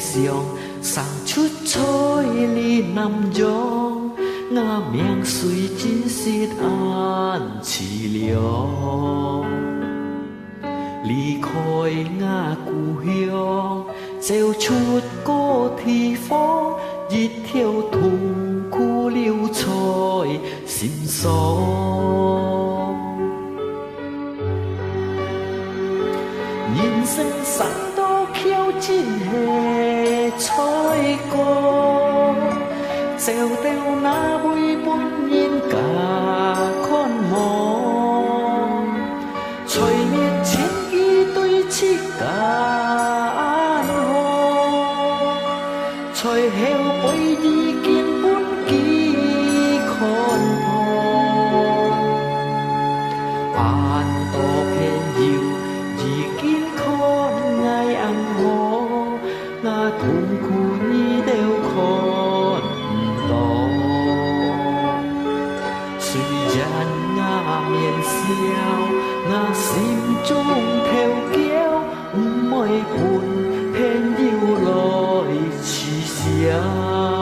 上，生出彩你南洋，我命虽真是安凄凉。离开我故乡，走出個地方，一條痛苦留在心上。人生山多橋真係彩過，走到那每半人家看望，隨滅千幾對翅間河，隨後背意見本幾看破，眼多偏要已經看愛暗河，我痛苦你都看到。雖然我面笑，我心中偷叫，唔愛伴偏要來恥笑。